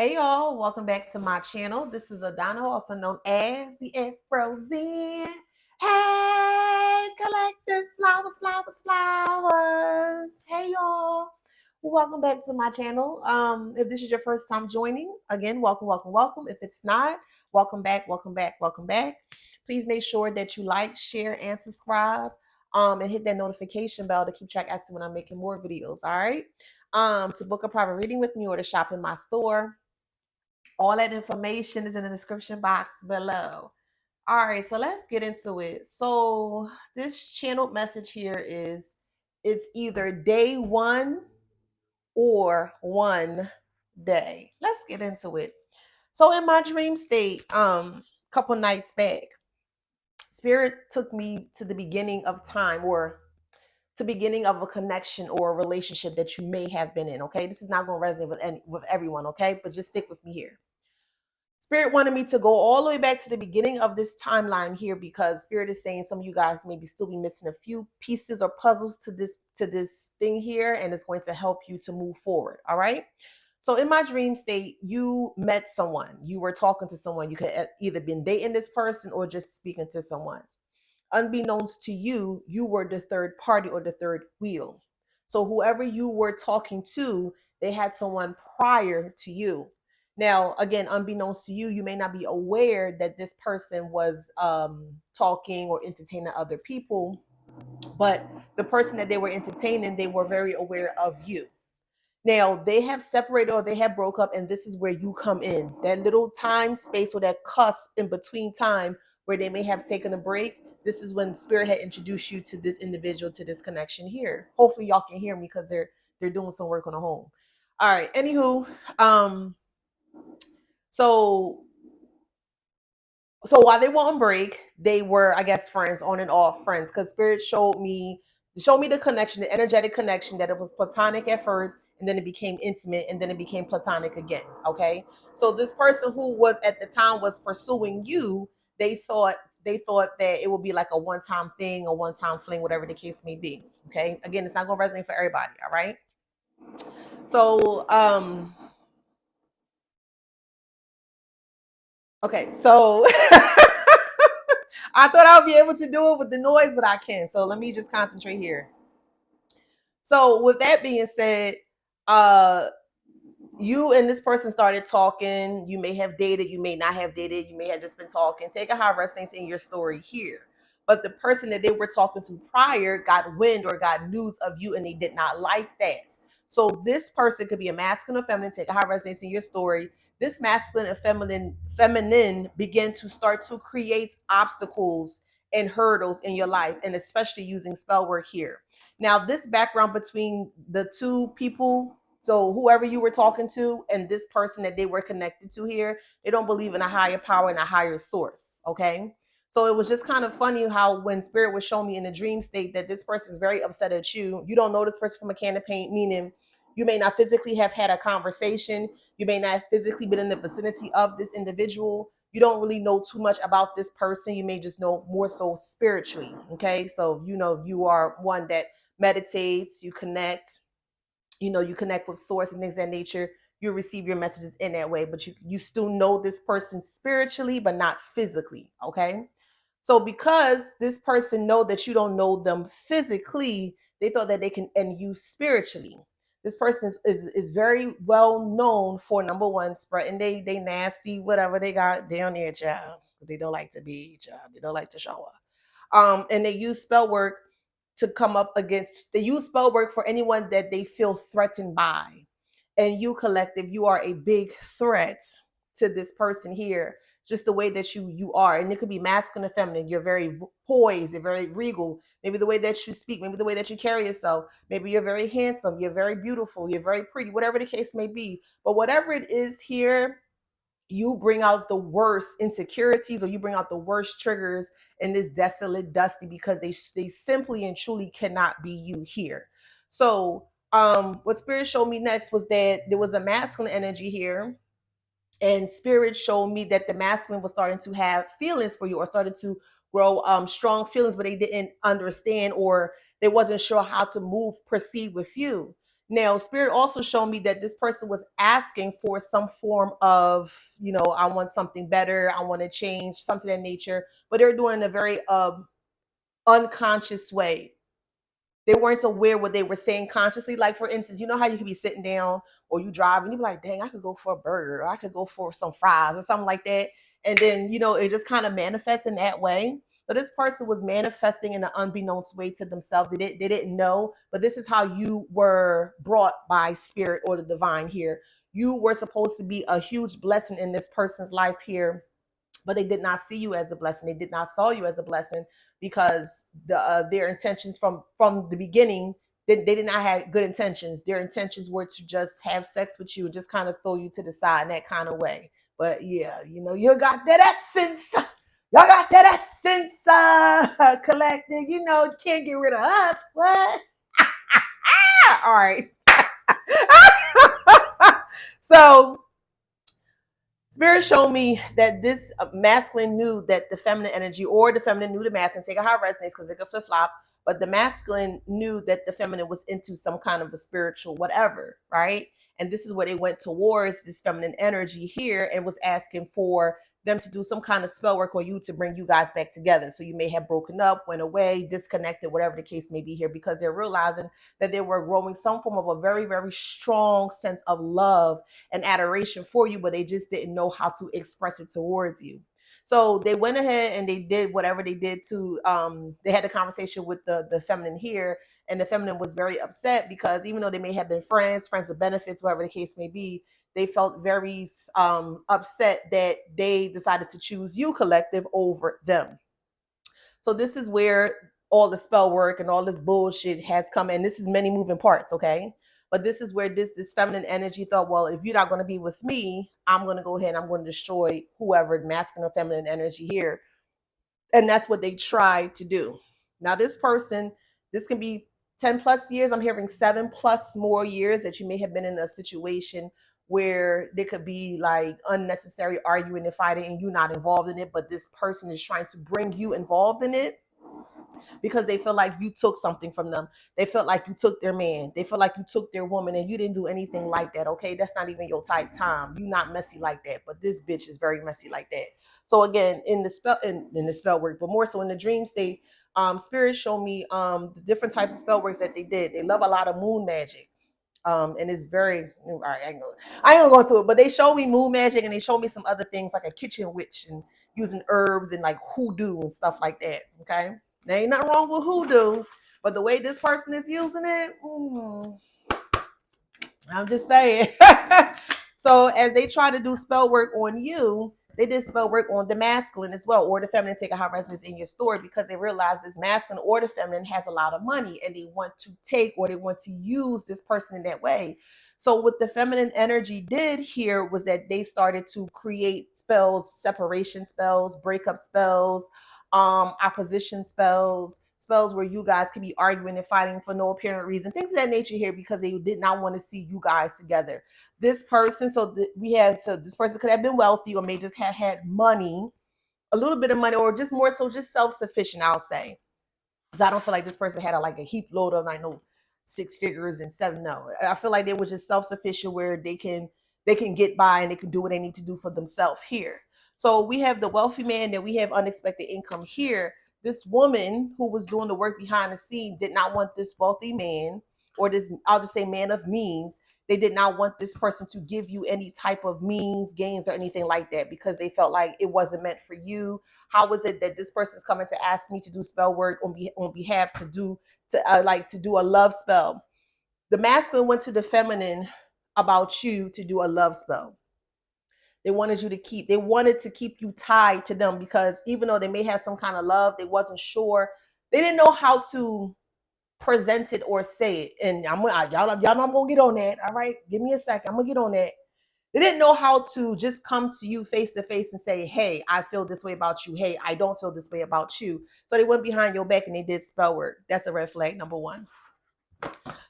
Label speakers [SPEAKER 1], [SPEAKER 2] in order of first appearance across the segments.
[SPEAKER 1] Hey y'all, welcome back to my channel. This is Adana, also known as TheAfrozen. Hey, collective flowers, flowers, flowers. Hey y'all, welcome back to my channel. If this is your first time joining, again, welcome, welcome, welcome. If it's not, welcome back, welcome back, welcome back. Please make sure that you like, share, and subscribe. And hit that notification bell to keep track as to when I'm making more videos. All right. To book a private reading with me or to shop in my store, all that information is in the description box below. All right, so let's get into it. So this channeled message here is it's either day one or one day. Let's get into it. So in my dream state, couple nights back, spirit took me to the beginning of time or to beginning of a connection or a relationship that you may have been in. Okay, this is not going to resonate with everyone. Okay, but just stick with me here. Spirit wanted me to go all the way back to the beginning of this timeline here because Spirit is saying some of you guys maybe still be missing a few pieces or puzzles to this thing here, and it's going to help you to move forward. All right. So in my dream state, you met someone, you were talking to someone, you could either been dating this person or just speaking to someone. Unbeknownst to you, you were the third party or the third wheel. So whoever you were talking to, they had someone prior to you. Now, again, unbeknownst to you, you may not be aware that this person was talking or entertaining other people, but the person that they were entertaining, they were very aware of you. Now they have separated or they have broke up, and this is where you come in. That little time space or that cusp in between time where they may have taken a break. This is when Spirit had introduced you to this individual, to this connection here. Hopefully y'all can hear me because they're doing some work on the home. All right. Anywho, so so while they were on break, they were, I guess, friends, on and off friends, because Spirit showed me the connection, the energetic connection, that it was platonic at first, and then it became intimate, and then it became platonic again. Okay, so this person who was at the time was pursuing you, they thought that it would be like a one-time thing, a one-time fling, whatever the case may be. Okay, again, it's not going to resonate for everybody. All right, so okay, so I thought I would be able to do it with the noise, but I can't. So let me just concentrate here. So with that being said, uh you and this person started talking. You may have dated, you may not have dated, you may have just been talking. Take a high reference in your story here. But the person that they were talking to prior got wind or got news of you, and they did not like that. So this person could be a masculine or feminine. Take a high resonance in your story. This masculine and feminine begin to start to create obstacles and hurdles in your life, and especially using spell work here. Now, this background between the two people, so whoever you were talking to and this person that they were connected to here, they don't believe in a higher power and a higher source. Okay. So it was just kind of funny how when Spirit was showing me in the dream state that this person is very upset at you. You don't know this person from a can of paint, meaning you may not physically have had a conversation. You may not have physically been in the vicinity of this individual. You don't really know too much about this person. You may just know more so spiritually. Okay. So, you are one that meditates, you connect, you connect with source and things of that nature. You receive your messages in that way, but you still know this person spiritually but not physically. Okay, so because this person know that you don't know them physically, they thought that they can end you spiritually. This person is very well known for, number one, spreading they nasty whatever they got down there, child. They don't like to be, child. They don't like to show up. And they use spell work to come up against, they use spell work for anyone that they feel threatened by. And you, collective, you are a big threat to this person here, just the way that you are. And it could be masculine or feminine. You're very poised, you're very regal. Maybe the way that you speak, maybe the way that you carry yourself. Maybe you're very handsome, you're very beautiful, you're very pretty, whatever the case may be. But whatever it is here, you bring out the worst insecurities, or you bring out the worst triggers in this desolate dusty, because they simply and truly cannot be you here. So what Spirit showed me next was that there was a masculine energy here, and Spirit showed me that the masculine was starting to have feelings for you, or started to grow strong feelings, but they didn't understand, or they wasn't sure how to proceed with you. Now, Spirit also showed me that this person was asking for some form of, I want something better, I want to change, something of that nature, but they're doing it in a very unconscious way. They weren't aware what they were saying consciously. Like, for instance, you know how you can be sitting down or you drive and you be like, dang, I could go for a burger, or I could go for some fries or something like that. And then, it just kind of manifests in that way. So this person was manifesting in an unbeknownst way to themselves. They didn't know, but this is how you were brought by spirit or the divine here. You were supposed to be a huge blessing in this person's life here, but they did not see you as a blessing. They did not saw you as a blessing because their intentions from the beginning, they did not have good intentions. Their intentions were to just have sex with you and just kind of throw you to the side in that kind of way. But yeah, you got that essence. Y'all got that essence, collective. You can't get rid of us. What? All right. So Spirit showed me that this masculine knew that the feminine energy, or the feminine knew the masculine, take it how it resonates because it could flip flop, but the masculine knew that the feminine was into some kind of a spiritual whatever, right? And this is where they went towards this feminine energy here and was asking for them to do some kind of spell work on you to bring you guys back together. So you may have broken up, went away, disconnected, whatever the case may be here, because they're realizing that they were growing some form of a very, very strong sense of love and adoration for you, but they just didn't know how to express it towards you. So they went ahead and they did whatever they did to they had a conversation with the feminine here, and the feminine was very upset because even though they may have been friends with benefits, whatever the case may be, they felt very upset that they decided to choose you, collective, over them. So this is where all the spell work and all this bullshit has come in. This is many moving parts, okay? But this is where this feminine energy thought, well, if you're not going to be with me, I'm going to go ahead and I'm going to destroy whoever, masculine or feminine energy here. And that's what they tried to do. Now, this person, this can be 10 plus years. I'm hearing 7 plus more years that you may have been in a situation where there could be like unnecessary arguing and fighting and you're not involved in it, but this person is trying to bring you involved in it because they feel like you took something from them. They felt like you took their man. They feel like you took their woman and you didn't do anything like that. Okay, that's not even your type time. You're not messy like that, but this bitch is very messy like that. So again, in the spell work, but more so in the dream state, spirits show me the different types of spell works that they did. They love a lot of moon magic. And it's very all right. I ain't gonna go into it, but they show me moon magic and they show me some other things like a kitchen witch and using herbs and like hoodoo and stuff like that. Okay, there ain't nothing wrong with hoodoo, but the way this person is using it, I'm just saying. So as they try to do spell work on you, they did spell work on the masculine as well, or the feminine, take a high resonance in your story, because they realize this masculine or the feminine has a lot of money and they want to take or they want to use this person in that way. So what the feminine energy did here was that they started to create spells, separation spells, breakup spells, opposition spells, spells where you guys could be arguing and fighting for no apparent reason, things of that nature here, because they did not want to see you guys together. This person, so this person could have been wealthy or may just have had money, a little bit of money, or just more so just self-sufficient, I'll say. Because I don't feel like this person had like a heap load of, I know, 6 figures and 7. No, I feel like they were just self-sufficient where they can get by and they can do what they need to do for themselves here. So we have the wealthy man, that we have unexpected income here. This woman who was doing the work behind the scene did not want this wealthy man, or this, I'll just say, man of means. They did not want this person to give you any type of means, gains, or anything like that, because they felt like it wasn't meant for you. How was it that this person's coming to ask me to do spell work on behalf to do a love spell? The masculine went to the feminine about you to do a love spell. They wanted to keep you tied to them, because even though they may have some kind of love, they wasn't sure. They didn't know how to present it or say it. And y'all know I'm gonna get on that. All right, give me a second. I'm gonna get on that. They didn't know how to just come to you face to face and say, hey, I feel this way about you. Hey, I don't feel this way about you. So they went behind your back and they did spell work. That's a red flag, number one.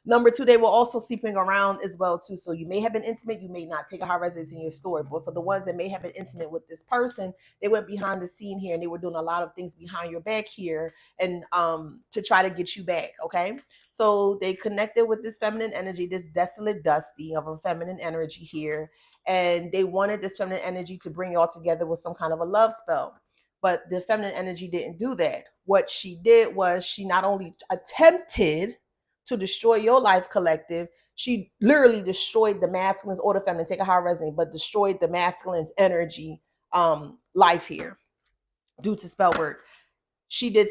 [SPEAKER 1] Number two, they were also sleeping around as well too. So you may have been intimate, you may not. Take a high residence in your story. But for the ones that may have been intimate with this person, they went behind the scene here and they were doing a lot of things behind your back here and to try to get you back. Okay. So they connected with this feminine energy, this desolate dusty of a feminine energy here. And they wanted this feminine energy to bring y'all together with some kind of a love spell. But the feminine energy didn't do that. What she did was she not only attempted to destroy your life collective, she literally destroyed the masculines or the feminine, take a high resonance, but destroyed the masculine's energy life here due to spell work. She did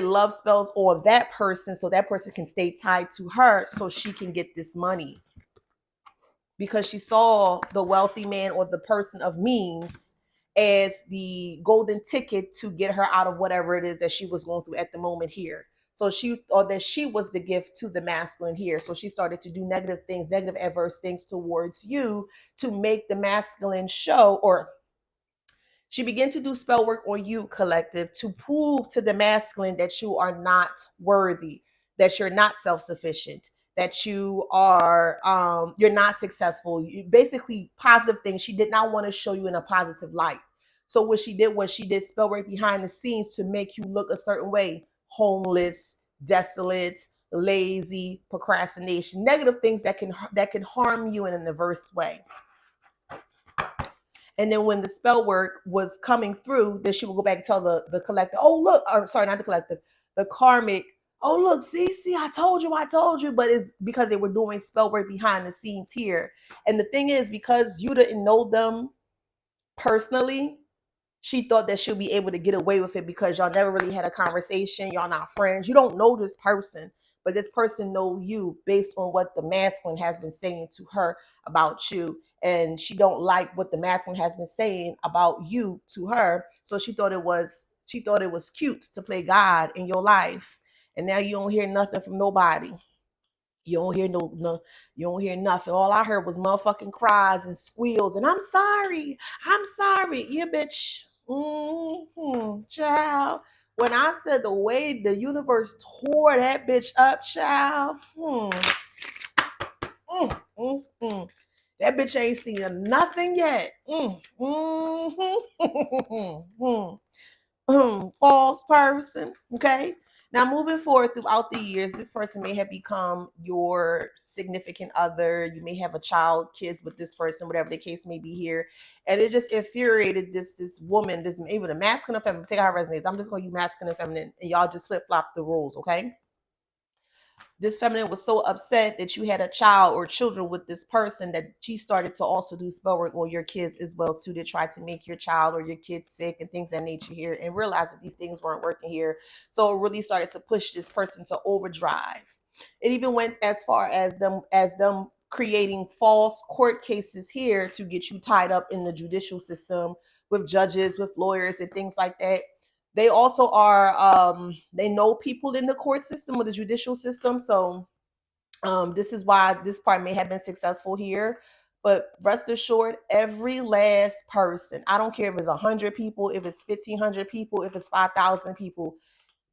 [SPEAKER 1] love spells on that person so that person can stay tied to her so she can get this money. Because she saw the wealthy man or the person of means as the golden ticket to get her out of whatever it is that she was going through at the moment here. So she, or that she was the gift to the masculine here. So she started to do negative things, negative adverse things towards you to make the masculine show, or she began to do spell work on you, collective, to prove to the masculine that you are not worthy, that you're not self-sufficient, that you are you're not successful. Basically positive things she did not want to show you in a positive light. So what she did was she did spell work behind the scenes to make you look a certain way: homeless, desolate, lazy, procrastination, negative things that can harm you in an adverse way. And then when the spell work was coming through, then she would go back and tell the collective, oh, look, or sorry, not the collective, the karmic, oh, look, see, I told you. But it's because they were doing spell work behind the scenes here. And the thing is, because you didn't know them personally, she thought that she'll be able to get away with it because y'all never really had a conversation. Y'all not friends. You don't know this person, but this person know you based on what the masculine has been saying to her about you. And she don't like what the masculine has been saying about you to her. So she thought it was cute to play God in your life. And now you don't hear nothing from nobody. You don't hear you don't hear nothing. All I heard was motherfucking cries and squeals and I'm sorry. Yeah, bitch. Child. When I said the way the universe tore that bitch up, child. That bitch ain't seen nothing yet. False person. Okay. Now, moving forward throughout the years, this person may have become your significant other. You may have a child, kids with this person, whatever the case may be here. And it just infuriated this woman, this even a masculine or feminine. Take how it resonates. I'm just going to use masculine and feminine, and y'all just flip flop the rules, okay? This feminine was so upset that you had a child or children with this person that she started to also do spell work on your kids as well too, to try to make your child or your kids sick and things of that nature here, and realize that these things weren't working here. So it really started to push this person to overdrive. It even went as far as them creating false court cases here to get you tied up in the judicial system with judges, with lawyers and things like that. They also are they know people in the court system or the judicial system. So this is why this part may have been successful here. But rest assured, every last person, I don't care if it's 100 people, if it's 1,500 people, if it's 5,000 people,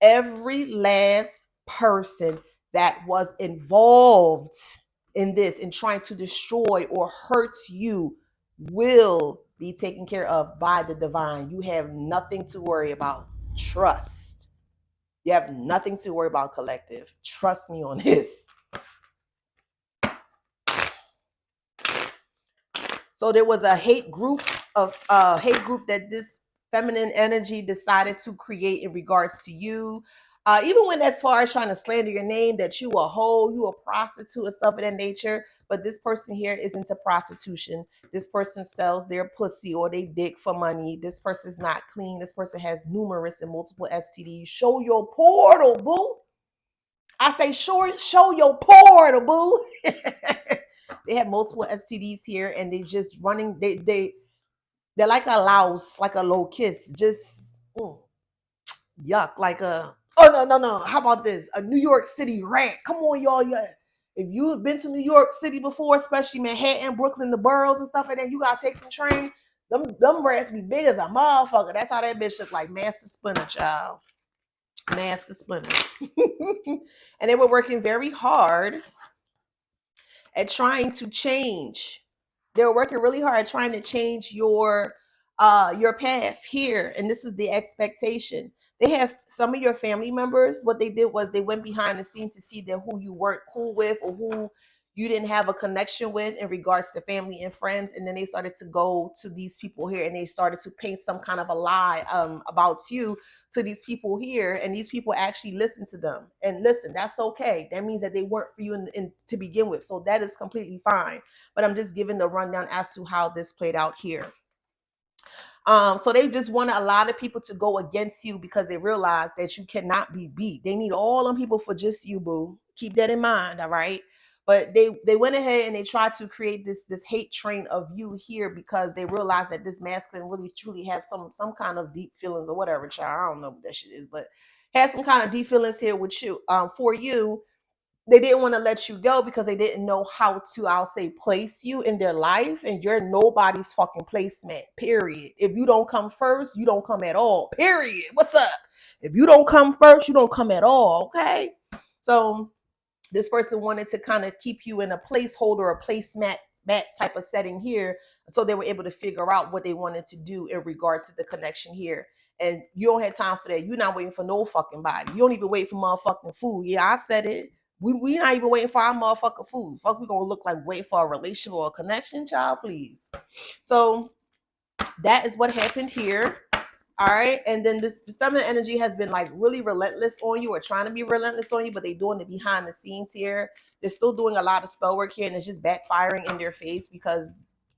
[SPEAKER 1] every last person that was involved in this and trying to destroy or hurt you will be taken care of by the divine. You have nothing to worry about. Trust. You have nothing to worry about, collective. Trust me on this. So there was a hate group that this feminine energy decided to create in regards to you. Even when as far as trying to slander your name, that you a hoe, you a prostitute and stuff of that nature. But this person here is into prostitution. This person sells their pussy or they dick for money. This person's not clean. This person has numerous and multiple STDs. Show your portal, boo. I say show your portal, boo. They have multiple STDs here and they just running, they're like a louse, like a low kiss, just yuck, like a, oh no, how about this, a New York City rat. Come on, y'all. Yeah, if you've been to New York City before, especially Manhattan, Brooklyn, the boroughs and stuff like that, you gotta take the train. Them rats be big as a motherfucker. That's how that bitch looks, like Master Splinter, child. Master Splinter. And they were working very hard at trying to change. They were working really hard at trying to change your path here. And this is the expectation. They have some of your family members, what they did was they went behind the scene to see that who you weren't cool with or who you didn't have a connection with in regards to family and friends. And then they started to go to these people here and they started to paint some kind of a lie about you to these people here, and these people actually listen to them. And listen, that's okay. That means that they weren't for you to begin with, so that is completely fine. But I'm just giving the rundown as to how this played out here. So they just wanted a lot of people to go against you because they realized that you cannot be beat. They need all them people for just you, boo. Keep that in mind, all right? But they went ahead and they tried to create this hate train of you here because they realized that this masculine really truly has some kind of deep feelings or whatever, child. I don't know what that shit is, but has some kind of deep feelings here with you, for you. They didn't want to let you go because they didn't know how to, I'll say, place you in their life, and you're nobody's fucking placement, period. If you don't come first, you don't come at all, period. What's up? If you don't come first, you don't come at all, okay? So this person wanted to kind of keep you in a placeholder, a placemat type of setting here, so they were able to figure out what they wanted to do in regards to the connection here. And you don't have time for that. You're not waiting for no fucking body. You don't even wait for motherfucking food. Yeah, I said it. We not even waiting for our motherfucking food. Fuck, we gonna look like wait for a relation or a connection, child, please. So that is what happened here. All right. And then this feminine energy has been like really relentless on you or trying to be relentless on you, but they're doing it behind the scenes here. They're still doing a lot of spell work here, and it's just backfiring in their face because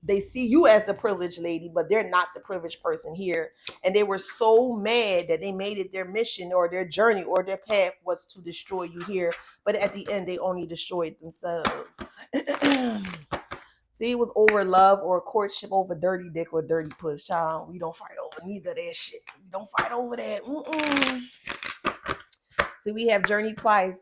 [SPEAKER 1] they see you as the privileged lady, but they're not the privileged person here. And they were so mad that they made it their mission or their journey or their path was to destroy you here. But at the end, they only destroyed themselves. See, it was over love or courtship over dirty dick or dirty puss, child. We don't fight over neither of that shit. We don't fight over that. See, we have journey twice.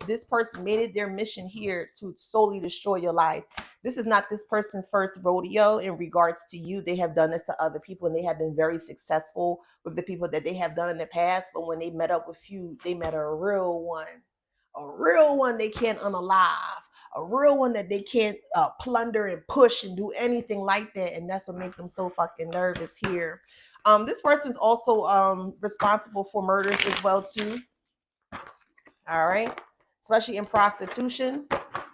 [SPEAKER 1] This person made it their mission here to solely destroy your life. This is not this person's first rodeo in regards to you. They have done this to other people, and they have been very successful with the people that they have done in the past. But when they met up with you, they met a real one they can't unalive. A real one that they can't plunder and push and do anything like that. And that's what makes them so fucking nervous here. This person's also responsible for murders as well too. All right, especially in prostitution.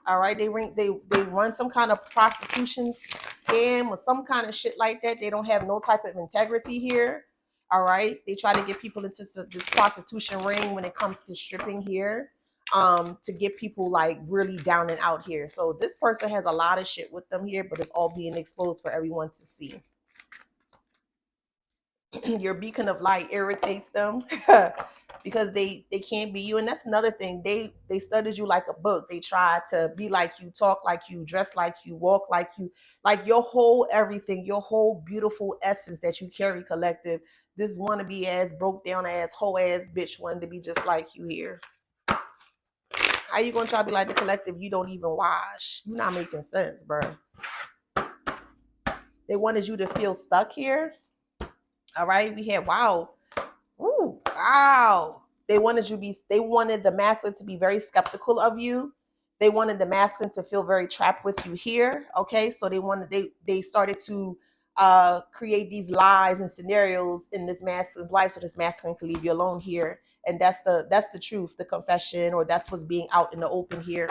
[SPEAKER 1] All right, they run some kind of prostitution scam or some kind of shit like that. They don't have no type of integrity here. All right, they try to get people into this prostitution ring when it comes to stripping here. To get people like really down and out here. So this person has a lot of shit with them here, but it's all being exposed for everyone to see. Your beacon of light irritates them because they can't be you. And that's another thing. They studied you like a book. They try to be like you, talk like you, dress like you, walk like you, like your whole everything, your whole beautiful essence that you carry collective. This wannabe ass, broke down ass, whole ass bitch wanted to be just like you here. How you gonna try to be like the collective you don't even wash? You're not making sense, bro. They wanted you to feel stuck here. All right, we had wow. Ooh, wow. They wanted the masculine to be very skeptical of you. They wanted the masculine to feel very trapped with you here. Okay, so they started to create these lies and scenarios in this masculine's life so this masculine can leave you alone here. And that's the truth, the confession, or that's what's being out in the open here.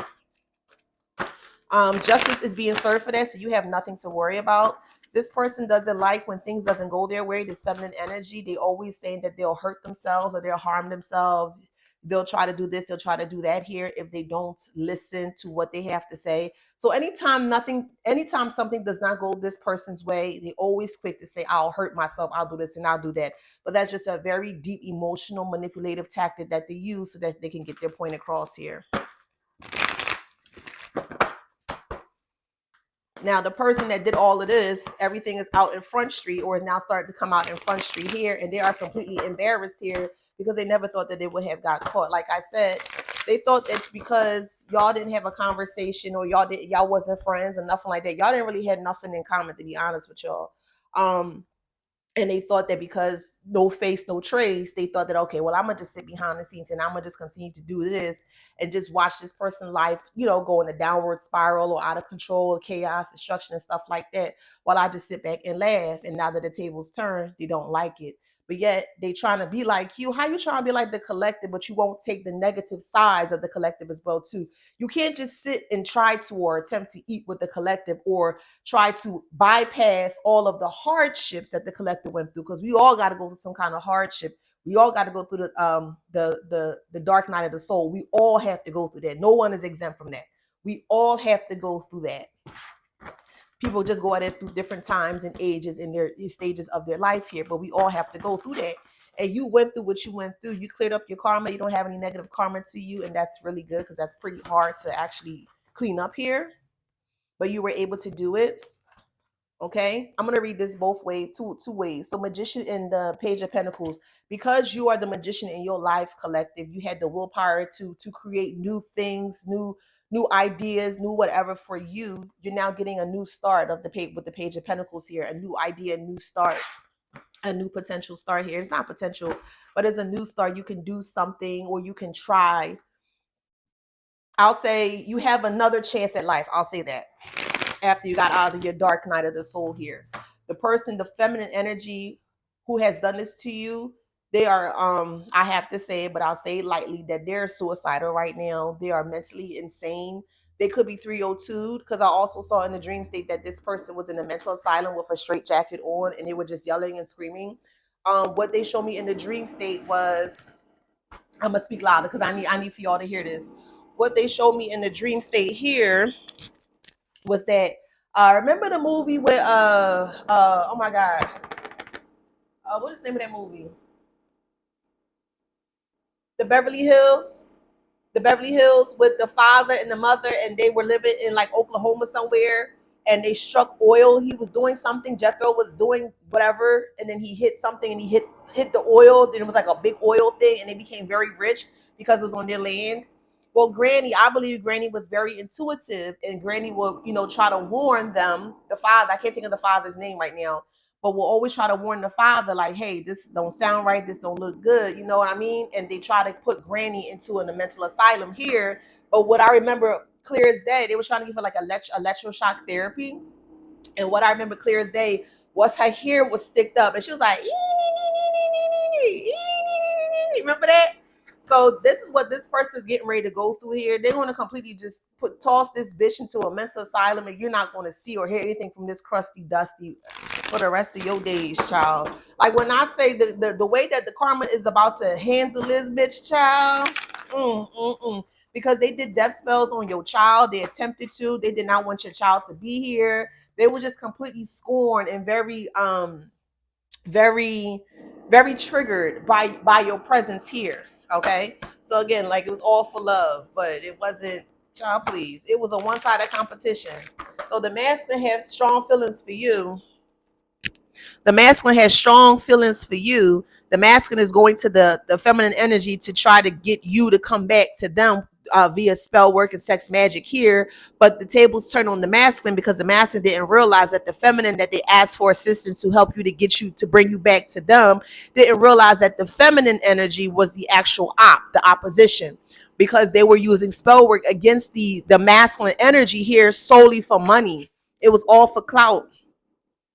[SPEAKER 1] Justice is being served for that, so you have nothing to worry about. This person doesn't like when things doesn't go their way. This feminine energy, they always saying that they'll hurt themselves or they'll harm themselves. They'll try to do this, they'll try to do that here if they don't listen to what they have to say. So anytime something does not go this person's way, they always quick to say, I'll hurt myself, I'll do this and I'll do that. But that's just a very deep emotional manipulative tactic that they use so that they can get their point across here. Now, the person that did all of this, everything is out in Front Street or is now starting to come out in Front Street here. And they are completely embarrassed here because they never thought that they would have got caught. Like I said, they thought that because y'all didn't have a conversation or y'all wasn't friends or nothing like that. Y'all didn't really have nothing in common, to be honest with y'all. And they thought that because no face, no trace, they thought that, okay, well, I'm gonna just sit behind the scenes and I'm gonna just continue to do this and just watch this person's life, go in a downward spiral or out of control, chaos, destruction, and stuff like that, while I just sit back and laugh. And now that the tables turn, they don't like it. But yet they trying to be like you. How you trying to be like the collective, but you won't take the negative sides of the collective as well too? You can't just sit and try to or attempt to eat with the collective or try to bypass all of the hardships that the collective went through, because we all got to go through some kind of hardship. We all got to go through the dark night of the soul. We all have to go through that. No one is exempt from that. We all have to go through that. People just go at it through different times and ages in their stages of their life here, but we all have to go through that. And you went through what you went through. You cleared up your karma. You don't have any negative karma to you, and that's really good, because that's pretty hard to actually clean up here. But you were able to do it. Okay, I'm gonna read this both ways, two ways. So, magician in the Page of Pentacles, because you are the magician in your life collective, you had the willpower to create new things, new ideas, new whatever for you. You're now getting a new start of the page with the Page of Pentacles here, a new idea, a new start, a new potential start here. It's not potential, but it's a new start. You can do something, or you can try. I'll say you have another chance at life. I'll say that after you got out of your dark night of the soul here. The person, the feminine energy who has done this to you, they are, I have to say it, but I'll say it lightly, that they're suicidal right now. They are mentally insane. They could be 302, because I also saw in the dream state that this person was in a mental asylum with a straight jacket on, and they were just yelling and screaming. What they showed me in the dream state was, I'm gonna speak louder because I need for y'all to hear this. What they showed me in the dream state here was that, remember the movie with oh my god, what is the name of that movie? The Beverly Hills. The Beverly Hills, with the father and the mother, and they were living in like Oklahoma somewhere, and they struck oil. He was doing something, Jethro was doing whatever, and then he hit something, and he hit the oil. Then it was like a big oil thing, and they became very rich because it was on their land. Well, Granny, I believe Granny was very intuitive, and Granny will, try to warn them. The father, I can't think of the father's name right now, but will always try to warn the father, like, hey, this don't sound right, this don't look good, you know what I mean? And they try to put Granny into a mental asylum here. But what I remember clear as day, they were trying to give her like electroshock therapy. And what I remember clear as day was her hair was sticked up, and she was like, remember that? So this is what this person is getting ready to go through here. They're going to completely just toss this bitch into a mental asylum, and you're not going to see or hear anything from this crusty, dusty for the rest of your days, child. Like when I say the way that the karma is about to handle this bitch, child, because they did death spells on your child. They attempted to. They did not want your child to be here. They were just completely scorned and very, very triggered by your presence here. Okay, so again, like, it was all for love, but it wasn't. Child, please, it was a one-sided competition. So the masculine had strong feelings for you. The masculine has strong feelings for you. The masculine is going to the feminine energy to try to get you to come back to them via spell work and sex magic here. But the tables turn on the masculine, because the masculine didn't realize that the feminine that they asked for assistance to help you to get you to bring you back to them didn't realize that the feminine energy was the actual the opposition, because they were using spell work against the masculine energy here solely for money. It was all for clout.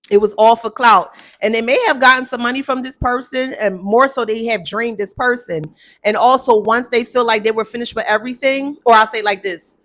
[SPEAKER 1] It was all for clout. And they may have gotten some money from this person, and more so they have drained this person. And also, once they feel like they were finished with everything, or I'll say like this,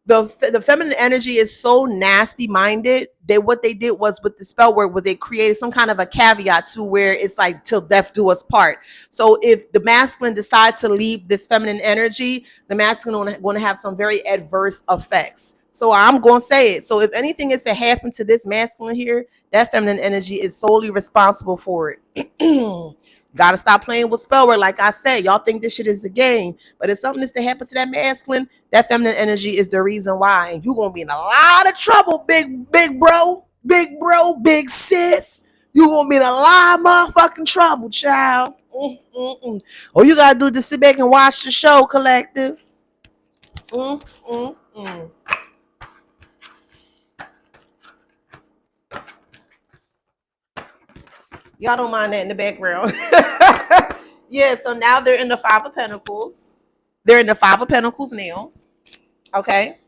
[SPEAKER 1] the feminine energy is so nasty minded that what they did was, with the spell work, was they created some kind of a caveat to where it's like, till death do us part. So if the masculine decides to leave this feminine energy, the masculine going to have some very adverse effects. So I'm going to say it. So if anything is to happen to this masculine here, that feminine energy is solely responsible for it. Gotta stop playing with spell work. Like I said, y'all think this shit is a game, but if something is to happen to that masculine, that feminine energy is the reason why. And you're gonna be in a lot of trouble, big bro, big sis. You're gonna be in a lot of motherfucking trouble, child. All you gotta do is just sit back and watch the show, collective. Mm, mm, mm. Y'all don't mind that in the background. Yeah, so now they're in the Five of Pentacles. They're in the Five of Pentacles now. Okay.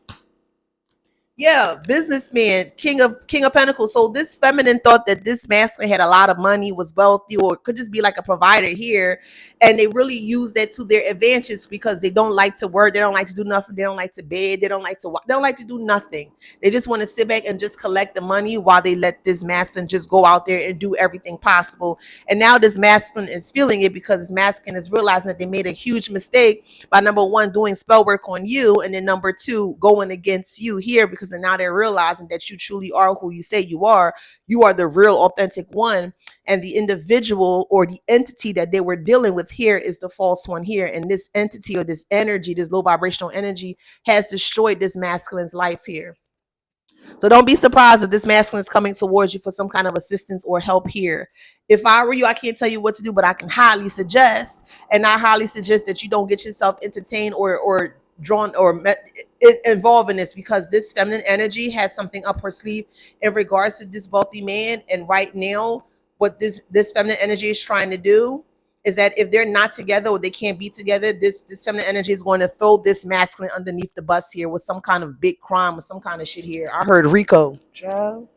[SPEAKER 1] Yeah, businessman, king of pentacles. So this feminine thought that this masculine had a lot of money, was wealthy, or could just be like a provider here, and they really use that to their advantage because they don't like to work, they don't like to do nothing, they don't like to bed, they don't like to do nothing. They just want to sit back and just collect the money while they let this masculine just go out there and do everything possible. And now this masculine is feeling it because this masculine is realizing that they made a huge mistake by number one doing spell work on you, and then number two going against you here, because now they're realizing that you truly are who you say you are. You are the real authentic one, and the individual or the entity that they were dealing with here is the false one here. And this entity or this energy, this low vibrational energy, has destroyed this masculine's life here. So don't be surprised if this masculine is coming towards you for some kind of assistance or help here. If I were you, I can't tell you what to do, but I can highly suggest, and I highly suggest that you don't get yourself entertained or drawn or involved in this, because this feminine energy has something up her sleeve in regards to this wealthy man. And right now, what this feminine energy is trying to do is that if they're not together or they can't be together, this feminine energy is going to throw this masculine underneath the bus here with some kind of big crime or some kind of shit here. I heard Rico. Joe.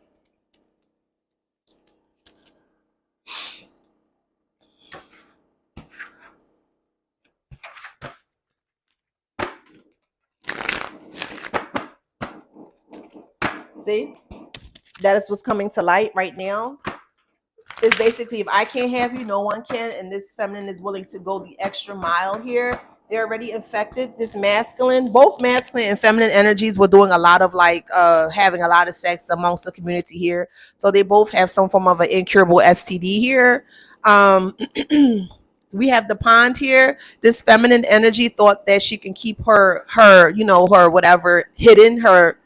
[SPEAKER 1] See, that is what's coming to light right now. It's basically, if I can't have you, no one can. And this feminine is willing to go the extra mile here. They're already infected. This masculine, both masculine and feminine energies were doing a lot of like having a lot of sex amongst the community here. So they both have some form of an incurable STD here. We have the pond here. This feminine energy thought that she can keep her whatever hidden, her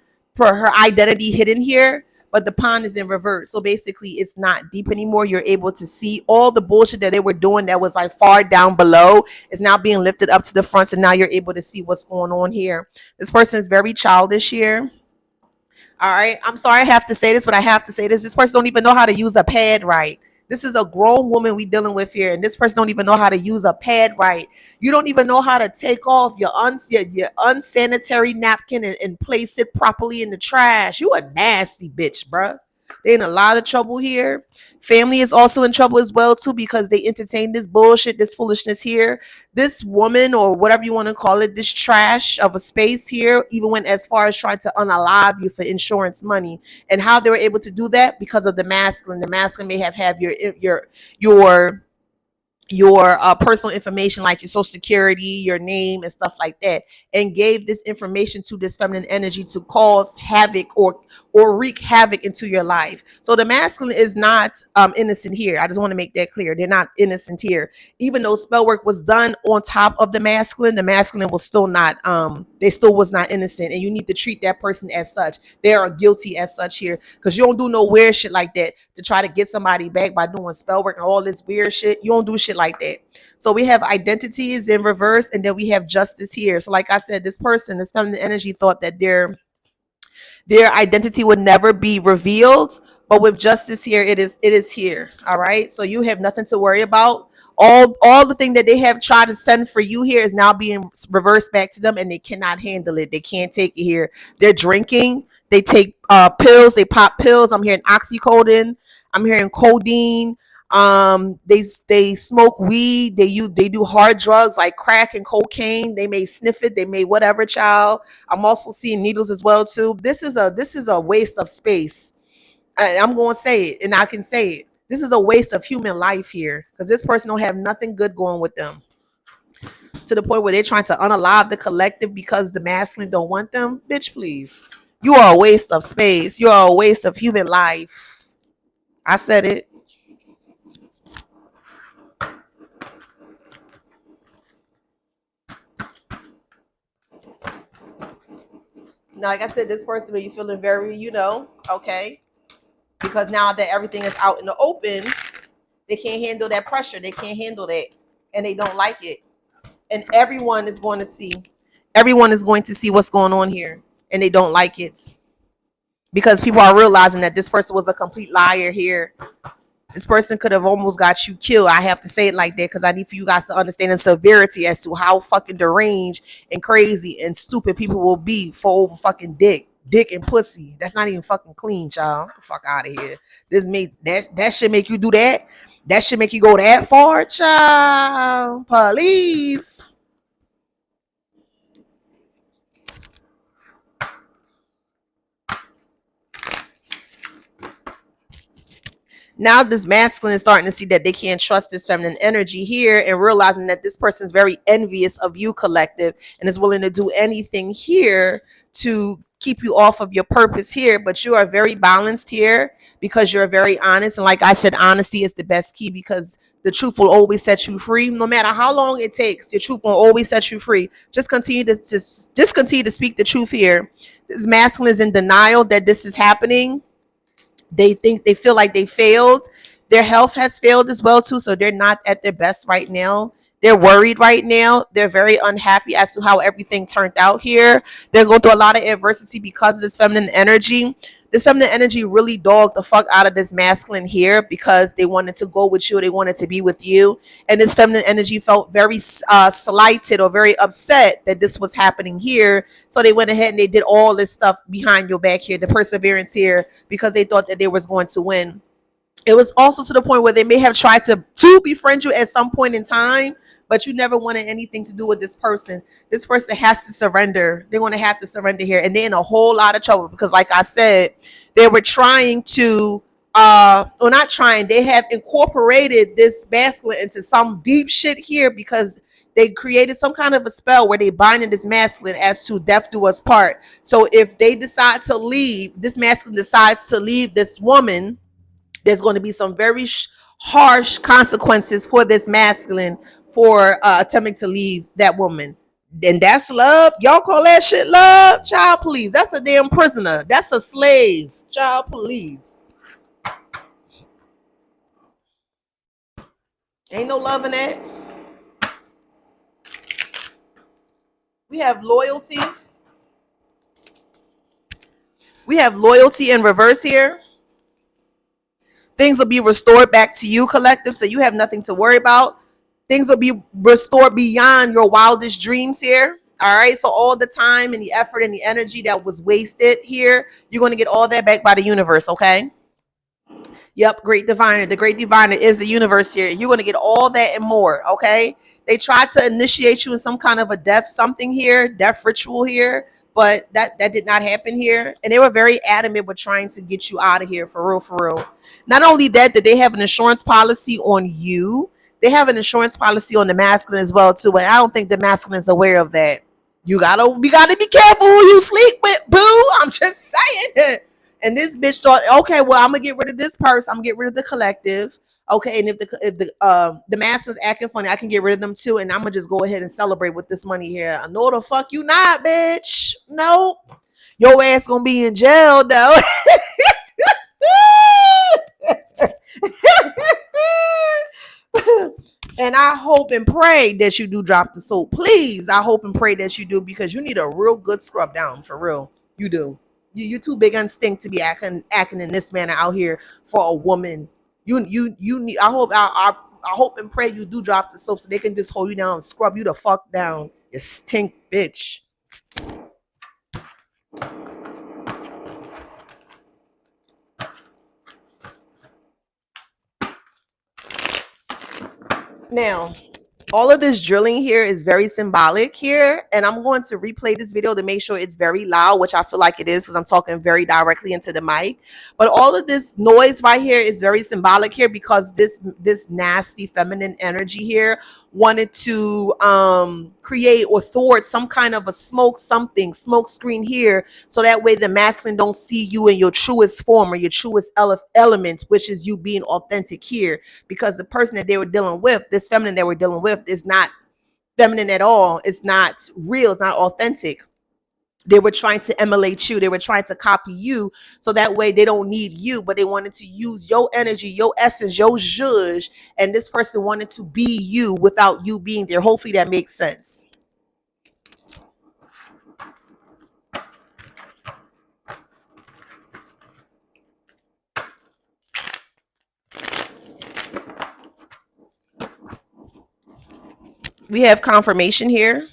[SPEAKER 1] identity hidden here, but the pond is in reverse. So basically it's not deep anymore. You're able to see all the bullshit that they were doing that was like far down below is now being lifted up to the front. So now you're able to see what's going on here. This person is very childish here. All right. I'm sorry I have to say this, but I have to say this. This person don't even know how to use a pad right. This is a grown woman we dealing with here, and this person don't even know how to use a pad right. You don't even know how to take off your unsanitary napkin and place it properly in the trash. You a nasty bitch, bruh. They in a lot of trouble here. Family is also in trouble as well too, because they entertain this bullshit, this foolishness here. This woman, or whatever you want to call it, this trash of a space here, even went as far as trying to unalive you for insurance money. And how they were able to do that? Because of the masculine. The masculine may have your personal information, like your social security, your name, and stuff like that, and gave this information to this feminine energy to cause havoc or wreak havoc into your life. So the masculine is not innocent here. I just want to make that clear. They're not innocent here. Even though spell work was done on top of the masculine was still not they still was not innocent, and you need to treat that person as such. They are guilty as such here, because you don't do no weird shit like that to try to get somebody back by doing spell work and all this weird shit. You don't do shit like that. So we have identities in reverse, and then we have justice here. So like I said, this person, this feminine energy, thought that their identity would never be revealed, but with justice here, it is here. All right, so you have nothing to worry about. All the thing that they have tried to send for you here is now being reversed back to them, and they cannot handle it. They can't take it here. They're drinking, they take pills, they pop pills. I'm hearing oxycodone, I'm hearing codeine. They smoke weed, they do hard drugs like crack and cocaine. They may sniff it, they may whatever, child. I'm also seeing needles as well too. This is a waste of space. I'm going to say it, and I can say it. This is a waste of human life here, because this person don't have nothing good going with them, to the point where they're trying to unalive the collective because the masculine don't want them. Bitch, please. You are a waste of space. You are a waste of human life. I said it. Now, like I said, this person are you feeling very, okay, because now that everything is out in the open, they can't handle that pressure. They can't handle that, and they don't like it. And everyone is going to see. Everyone is going to see what's going on here, and they don't like it, because people are realizing that this person was a complete liar here. This person could have almost got you killed. I have to say it like that because I need for you guys to understand the severity as to how fucking deranged and crazy and stupid people will be for over fucking dick and pussy. That's not even fucking clean, y'all. Fuck out of here. This make that should make you do that. That should make you go that far, child. Police. Now this masculine is starting to see that they can't trust this feminine energy here and realizing that this person is very envious of you, collective, and is willing to do anything here to keep you off of your purpose here. But you are very balanced here because you're very honest. And like I said, honesty is the best key because the truth will always set you free. No matter how long it takes, your truth will always set you free. Just continue to just continue to speak the truth here. This masculine is in denial that this is happening. They feel like they failed. Their health has failed as well too, so they're not at their best right now. They're worried right now. They're very unhappy as to how everything turned out here. They're going through a lot of adversity because of this feminine energy. This feminine energy really dogged the fuck out of this masculine here because they wanted to go with you. They wanted to be with you. And this feminine energy felt very slighted or very upset that this was happening here. So they went ahead and they did all this stuff behind your back here, the perseverance here, because they thought that they was going to win. It was also to the point where they may have tried to befriend you at some point in time, but you never wanted anything to do with this person. This person has to surrender. They're going to have to surrender here. And they're in a whole lot of trouble because, like I said, they were trying to, or not trying, they have incorporated this masculine into some deep shit here because they created some kind of a spell where they binded this masculine as to death do us part. So if they decide to leave, this masculine decides to leave this woman, there's going to be some very harsh consequences for this masculine for attempting to leave that woman. And that's love. Y'all call that shit love? Child, please. That's a damn prisoner. That's a slave. Child, please. Ain't no love in that. We have loyalty. We have loyalty in reverse here. Things will be restored back to you, collective, so you have nothing to worry about. Things will be restored beyond your wildest dreams here. All right, so all the time and the effort and the energy that was wasted here, you're going to get all that back by the universe, okay? Yep, great diviner. The great diviner is the universe here. You're going to get all that and more, okay? They tried to initiate you in some kind of a death something here, death ritual here, but that did not happen here. And they were very adamant with trying to get you out of here, for real, for real. Not only that, that they have an insurance policy on you, they have an insurance policy on the masculine as well, too. But I don't think the masculine is aware of that. We gotta be careful who you sleep with, boo. I'm just saying. And this bitch thought, okay, well, I'm gonna get rid of this person. I'm gonna get rid of the collective. Okay, and if the master's acting funny, I can get rid of them too, and I'm gonna just go ahead and celebrate with this money here. No, the fuck you not, bitch. No, your ass gonna be in jail though. And I hope and pray that you do drop the soap. Please, I hope and pray that you do because you need a real good scrub down for real. You do. You're too big on stink to be acting in this manner out here for a woman. You need. I hope and pray you do drop the soap so they can just hold you down and scrub you the fuck down. You stink bitch. Now, all of this drilling here is very symbolic here, and I'm going to replay this video to make sure it's very loud, which I feel like it is because I'm talking very directly into the mic. But all of this noise right here is very symbolic here because this nasty feminine energy here wanted to create or thwart some kind of a smoke screen here, so that way the masculine don't see you in your truest form or your truest element, which is you being authentic here. Because the person that they were dealing with, this feminine they were dealing with, is not feminine at all. It's not real. It's not authentic. They were trying to emulate you. They were trying to copy you, so that way they don't need you, but they wanted to use your energy, your essence, your zhuzh, and this person wanted to be you without you being there. Hopefully that makes sense. We have confirmation here.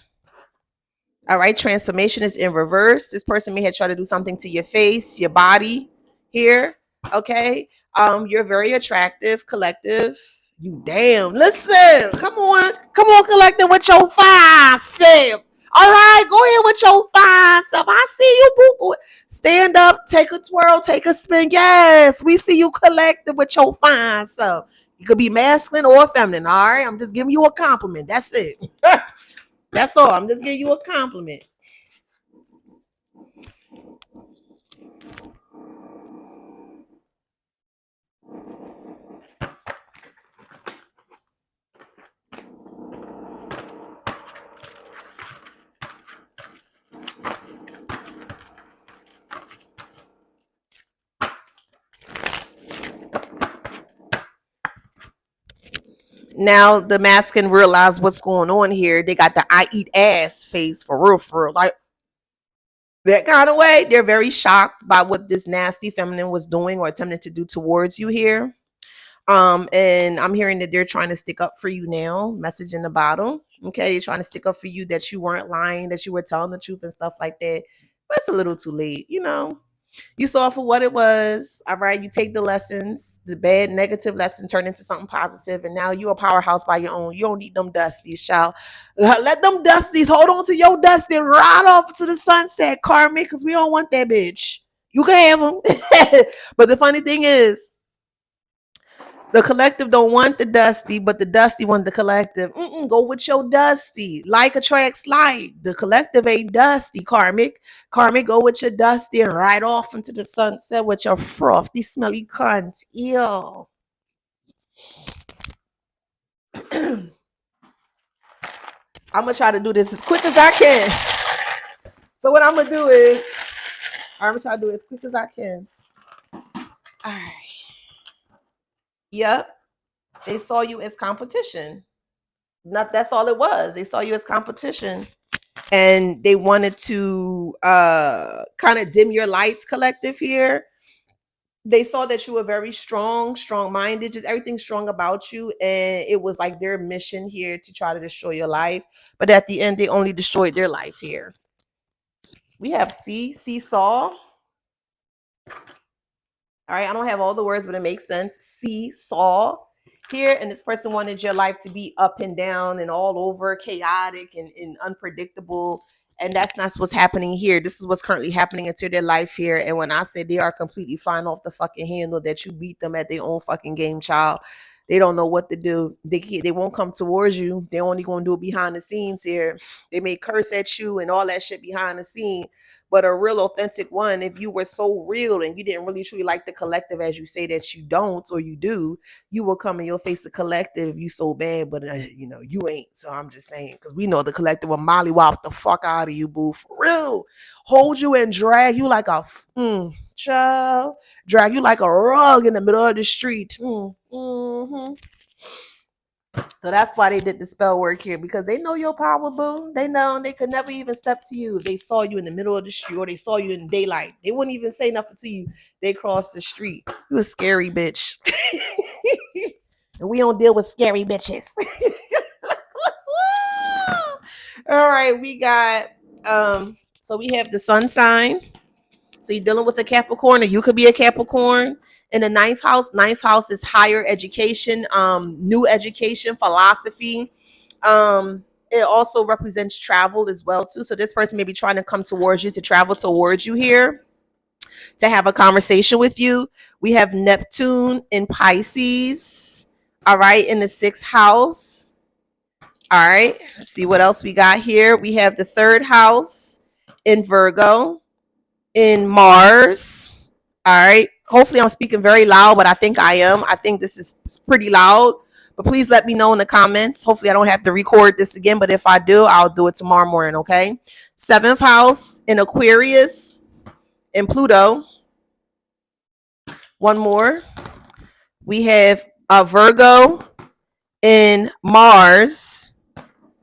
[SPEAKER 1] All right, transformation is in reverse. This person may have tried to do something to your face, your body here. Okay. You're very attractive, collective. You damn. Listen, come on, collective with your fine self. All right, go ahead with your fine self. I see you, boo boo. Stand up, take a twirl, take a spin. Yes, we see you collective with your fine self. You could be masculine or feminine. All right, I'm just giving you a compliment. That's it. That's all. I'm just giving you a compliment. Now the mask can realize what's going on here. They got the I eat ass face for real. Like that kind of way. They're very shocked by what this nasty feminine was doing or attempting to do towards you here. And I'm hearing that they're trying to stick up for you now. Message in the bottle. Okay, they're trying to stick up for you that you weren't lying, that you were telling the truth and stuff like that. But it's a little too late, you know. You saw it for what it was. All right. You take the lessons, the bad, negative lesson turn into something positive, and now you're a powerhouse by your own. You don't need them dusties, child. Let them dusties hold on to your dusty and ride off to the sunset, Karmic, because we don't want that bitch. You can have them. But the funny thing is, the collective don't want the dusty, but the dusty want the collective. Go with your dusty. Like attracts like. The collective ain't dusty, Karmic. Karmic, go with your dusty and ride off into the sunset with your frothy, smelly cunt. Ew. I'm gonna try to do this as quick as I can. So what I'm gonna do is, I'm gonna try to do it as quick as I can. All right. Yep. They saw you as competition. Not that's all it was. They saw you as competition. And they wanted to kind of dim your lights, collective here. They saw that you were very strong minded, just everything strong about you, and it was like their mission here to try to destroy your life. But at the end, they only destroyed their life here. We have seesaw. All right, I don't have all the words, but it makes sense. Seesaw here, and this person wanted your life to be up and down and all over, chaotic and unpredictable. And that's not what's happening here. This is what's currently happening into their life here. And when I say they are completely fine off the fucking handle, that you beat them at their own fucking game, child. They don't know what to do. They won't come towards you. They're only gonna do it behind the scenes here. They may curse at you and all that shit behind the scene. But a real authentic one, if you were so real and you didn't really truly like the collective as you say that you don't or you do, you will come in your face a collective if you so bad, but you ain't. So I'm just saying, because we know the collective will mollywop the fuck out of you, boo, for real. Hold you and drag you like a child, drag you like a rug in the middle of the street. Mm-hmm. So that's why they did the spell work here, because they know your power, boo. They know they could never even step to you if they saw you in the middle of the street or they saw you in daylight. They wouldn't even say nothing to you. They crossed the street. You a scary bitch. And we don't deal with scary bitches. All right, we got so we have the sun sign. So you're dealing with a Capricorn, or you could be a Capricorn. In the ninth house, ninth house is higher education, new education, philosophy. It also represents travel as well too. So this person may be trying to come towards you, to travel towards you here, to have a conversation with you. We have Neptune in Pisces. All right, in the sixth house. All right, let's see what else we got here. We have the third house in Virgo, in Mars. All right. Hopefully, I'm speaking very loud, but I think I am. I think this is pretty loud. But please let me know in the comments. Hopefully, I don't have to record this again. But if I do, I'll do it tomorrow morning. Okay. Seventh house in Aquarius, in Pluto. One more. We have a Virgo in Mars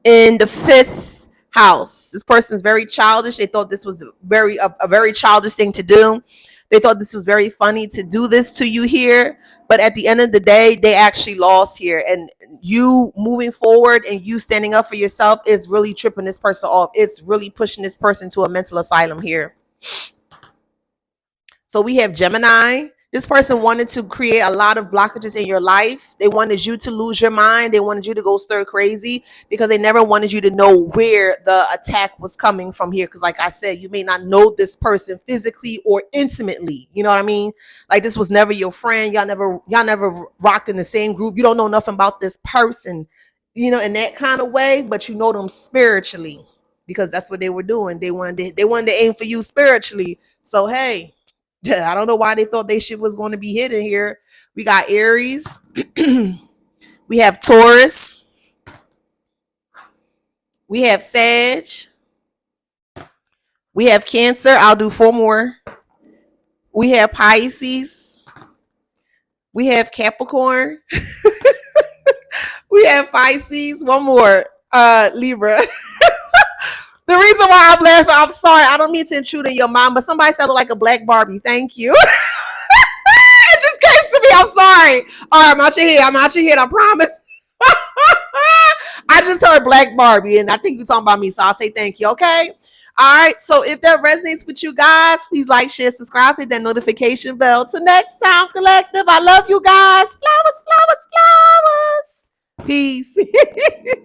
[SPEAKER 1] in the fifth house. This person is very childish. They thought this was a very childish thing to do. They thought this was very funny to do this to you here, but at the end of the day, they actually lost here. And you moving forward and you standing up for yourself is really tripping this person off. It's really pushing this person to a mental asylum here. So we have Gemini. This person wanted to create a lot of blockages in your life. They wanted you to lose your mind. They wanted you to go stir crazy because they never wanted you to know where the attack was coming from here. Because like I said, you may not know this person physically or intimately. You know what I mean? Like this was never your friend. Y'all never rocked in the same group. You don't know nothing about this person, you know, in that kind of way, but you know them spiritually because that's what they were doing. They wanted to aim for you spiritually. So hey, I don't know why they thought they shit was going to be hidden here. We got Aries. We have Taurus. We have Sag. We have Cancer. I'll do 4 more. We have Pisces. We have Capricorn. We have Pisces. 1 more. Libra. The reason why I'm laughing, I'm sorry. I don't mean to intrude in your mind, but somebody said like a black Barbie. Thank you. It just came to me. I'm sorry. All right, I'm out your head. I promise. I just heard Black Barbie, and I think you're talking about me, so I'll say thank you, okay? All right, so if that resonates with you guys, please like, share, subscribe, hit that notification bell. Till next time, Collective, I love you guys. Flowers, flowers, flowers. Peace.